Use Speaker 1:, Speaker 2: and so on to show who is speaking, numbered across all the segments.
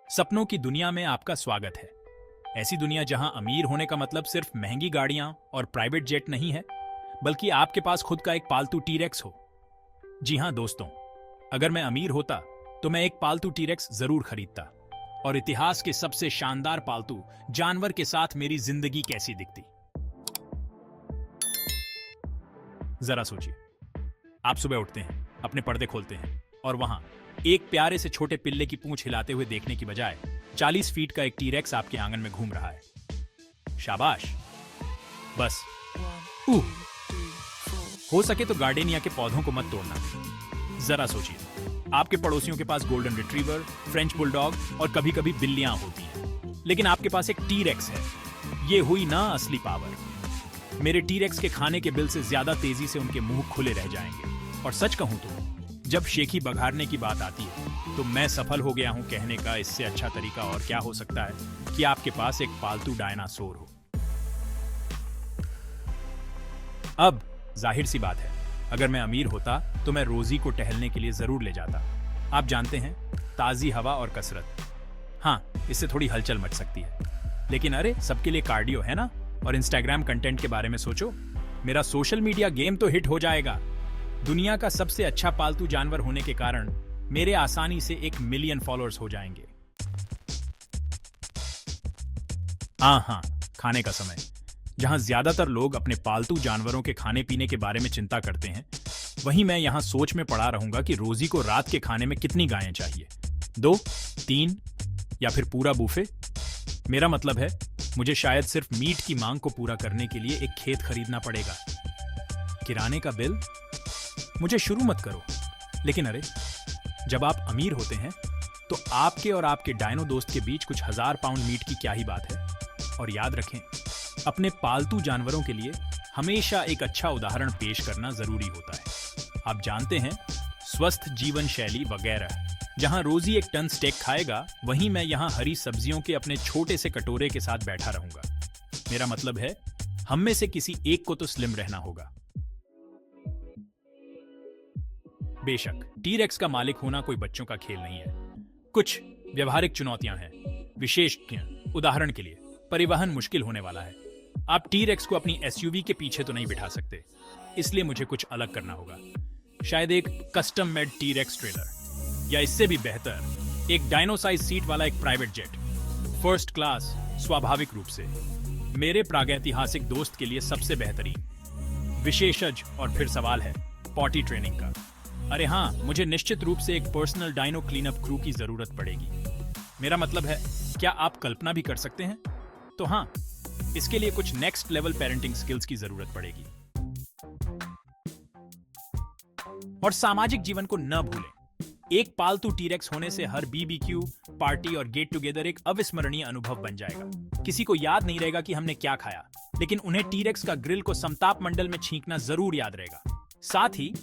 Speaker 1: सपनों की दुनिया में आपका स्वागत है। ऐसी दुनिया जहां अमीर होने का मतलब सिर्फ महंगी गाड़ियां और प्राइवेट जेट नहीं है, बल्कि आपके पास खुद का एक पालतू टीरेक्स हो। जी हां दोस्तों, अगर मैं अमीर होता तो मैं एक पालतू टीरेक्स जरूर खरीदता। और इतिहास के सबसे शानदार पालतू जानवर के साथ मेरी जिंदगी कैसी दिखती, जरा सोचिए। आप सुबह उठते हैं, अपने पर्दे खोलते हैं और वहां एक प्यारे से छोटे पिल्ले की पूंछ हिलाते हुए देखने की बजाय 40 फीट का एक टीरेक्स आपके आंगन में घूम रहा है। शाबाश। बस हो सके तो गार्डेनिया के पौधों को मत तोड़ना। जरा सोचिए, आपके पड़ोसियों के पास गोल्डन रिट्रीवर, फ्रेंच बुलडॉग और कभी कभी बिल्लियां होती हैं, लेकिन आपके पास एक टीरेक्स है। ये हुई ना असली पावर। मेरे टीरेक्स के खाने के बिल से ज्यादा तेजी से उनके मुंह खुले रह जाएंगे। और सच कहूं तो जब शेखी बघाड़ने की बात आती है तो मैं सफल हो गया हूं कहने का इससे अच्छा तरीका और क्या हो सकता है कि आपके पास एक पालतू डायनासोर हो। अब जाहिर सी बात है, अगर मैं अमीर होता तो मैं रोजी को टहलने के लिए जरूर ले जाता। आप जानते हैं, ताजी हवा और कसरत। हाँ, इससे थोड़ी हलचल मच सकती है, लेकिन अरे सबके लिए कार्डियो है ना। और इंस्टाग्राम कंटेंट के बारे में सोचो, मेरा सोशल मीडिया गेम तो हिट हो जाएगा। दुनिया का सबसे अच्छा पालतू जानवर होने के कारण मेरे आसानी से 1 मिलियन फॉलोअर्स हो जाएंगे। हाँ, खाने का समय। जहां ज्यादातर लोग अपने पालतू जानवरों के खाने पीने के बारे में चिंता करते हैं, वहीं मैं यहां सोच में पड़ा रहूंगा कि रोजी को रात के खाने में कितनी गायें चाहिए। 2, 3 या फिर पूरा बूफे। मेरा मतलब है, मुझे शायद सिर्फ मीट की मांग को पूरा करने के लिए एक खेत खरीदना पड़ेगा। किराने का बिल मुझे शुरू मत करो। लेकिन अरे, जब आप अमीर होते हैं तो आपके और आपके डायनो दोस्त के बीच कुछ 1000 पाउंड मीट की क्या ही बात है। और याद रखें, अपने पालतू जानवरों के लिए हमेशा एक अच्छा उदाहरण पेश करना जरूरी होता है। आप जानते हैं, स्वस्थ जीवन शैली वगैरह। जहां रोजी 1 टन स्टेक खाएगा, वहीं मैं यहां हरी सब्जियों के अपने छोटे से कटोरे के साथ बैठा रहूंगा। मेरा मतलब है, हम में से किसी एक को तो स्लिम रहना होगा। बेशक टीरेक्स का मालिक होना कोई बच्चों का खेल नहीं है। कुछ व्यवहारिक चुनौतियां हैं। विशेषज्ञ, उदाहरण के लिए परिवहन मुश्किल होने वाला है। आप टीरेक्स को अपनी एसयूवी के पीछे तो नहीं बिठा सकते, इसलिए मुझे कुछ अलग करना होगा। शायद एक कस्टम मेड टीरेक्स ट्रेलर, या इससे भी बेहतर एक डायनो साइज सीट वाला एक प्राइवेट जेट, फर्स्ट क्लास। स्वाभाविक रूप से मेरे प्रागैतिहासिक दोस्त के लिए सबसे बेहतरीन। विशेषज्ञ, और फिर सवाल है पॉटी ट्रेनिंग का। अरे हाँ, मुझे निश्चित रूप से एक पर्सनल डायनो क्लीनअप क्रू की जरूरत पड़ेगी। मेरा मतलब है, क्या आप कल्पना भी कर सकते हैं? तो हाँ, इसके लिए कुछ नेक्स्ट लेवल पेरेंटिंग स्किल्स की जरूरत पड़ेगी। और सामाजिक जीवन को न भूलें। एक पालतू टीरेक्स होने से हर बीबीक्यू पार्टी और गेट टुगेदर एक अविस्मरणीय अनुभव बन जाएगा। किसी को याद नहीं रहेगा कि हमने क्या खाया, लेकिन उन्हें टीरेक्स का ग्रिल को समताप मंडल में छींकना जरूर याद रहेगा। साथ ही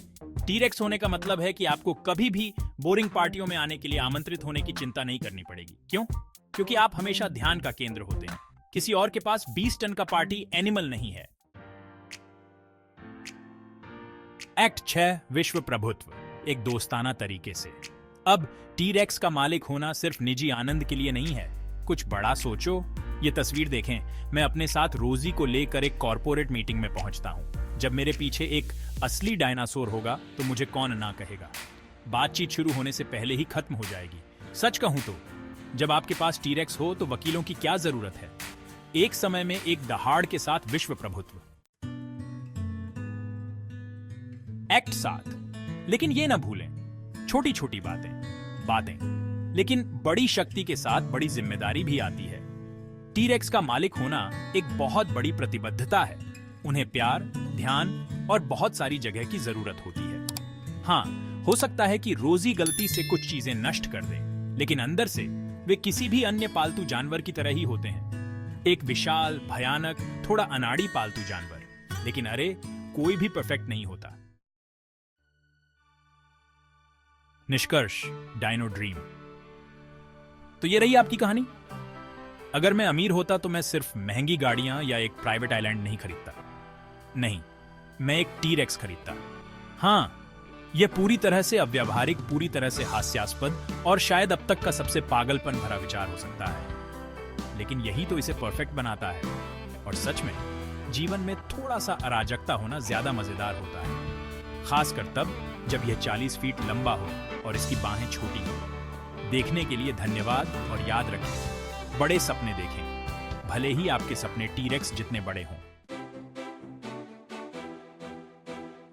Speaker 1: टीरेक्स होने का मतलब है कि आपको कभी भी बोरिंग पार्टियों में आने के लिए आमंत्रित होने की चिंता नहीं करनी पड़ेगी। क्यों? क्योंकि आप हमेशा ध्यान का केंद्र होते हैं। किसी और के पास 20 टन का पार्टी एनिमल नहीं है। एक्ट 6, विश्व प्रभुत्व, एक दोस्ताना तरीके से। अब टीरेक्स का मालिक होना सिर्फ निजी आनंद के लिए नहीं है, कुछ बड़ा सोचो। ये तस्वीर देखें, मैं अपने साथ रोजी को लेकर एक कॉर्पोरेट मीटिंग में पहुंचता हूं। जब मेरे पीछे एक असली डायनासोर होगा तो मुझे कौन ना कहेगा। बातचीत शुरू होने से पहले ही खत्म हो जाएगी। सच कहूं तो जब आपके पास टीरेक्स हो तो वकीलों की क्या जरूरत है। एक समय में एक दहाड़ के साथ विश्व प्रभुत्व। एक्ट 7, लेकिन ये ना भूलें, छोटी छोटी बातें, लेकिन बड़ी शक्ति के साथ बड़ी जिम्मेदारी भी आती है। टीरेक्स का मालिक होना एक बहुत बड़ी प्रतिबद्धता है। उन्हें प्यार, ध्यान और बहुत सारी जगह की जरूरत होती है। हाँ, हो सकता है कि रोजी गलती से कुछ चीजें नष्ट कर दे, लेकिन अंदर से वे किसी भी अन्य पालतू जानवर की तरह ही होते हैं। एक विशाल, भयानक, थोड़ा अनाड़ी पालतू जानवर। लेकिन अरे, कोई भी परफेक्ट नहीं होता। निष्कर्ष, डायनो ड्रीम। तो ये रही आपकी कहानी। अगर मैं अमीर होता तो मैं सिर्फ महंगी गाड़ियां या एक प्राइवेट आइलैंड नहीं खरीदता। नहीं, मैं एक टीरेक्स खरीदता। हाँ, यह पूरी तरह से अव्यावहारिक, पूरी तरह से हास्यास्पद और शायद अब तक का सबसे पागलपन भरा विचार हो सकता है, लेकिन यही तो इसे परफेक्ट बनाता है। और सच में जीवन में थोड़ा सा अराजकता होना ज्यादा मजेदार होता है, खासकर तब जब यह 40 फीट लंबा हो और इसकी बाहें छोटी हो। देखने के लिए धन्यवाद और याद रखें, बड़े सपने देखें, भले ही आपके सपने टीरेक्स जितने बड़े हों।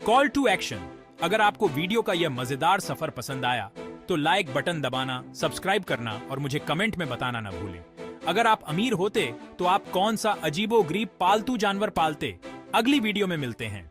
Speaker 1: Call to action. अगर आपको वीडियो का यह मजेदार सफर पसंद आया तो लाइक बटन दबाना, सब्सक्राइब करना और मुझे कमेंट में बताना न भूलें। अगर आप अमीर होते तो आप कौन सा अजीबोगरीब पालतू जानवर पालते? अगली वीडियो में मिलते हैं।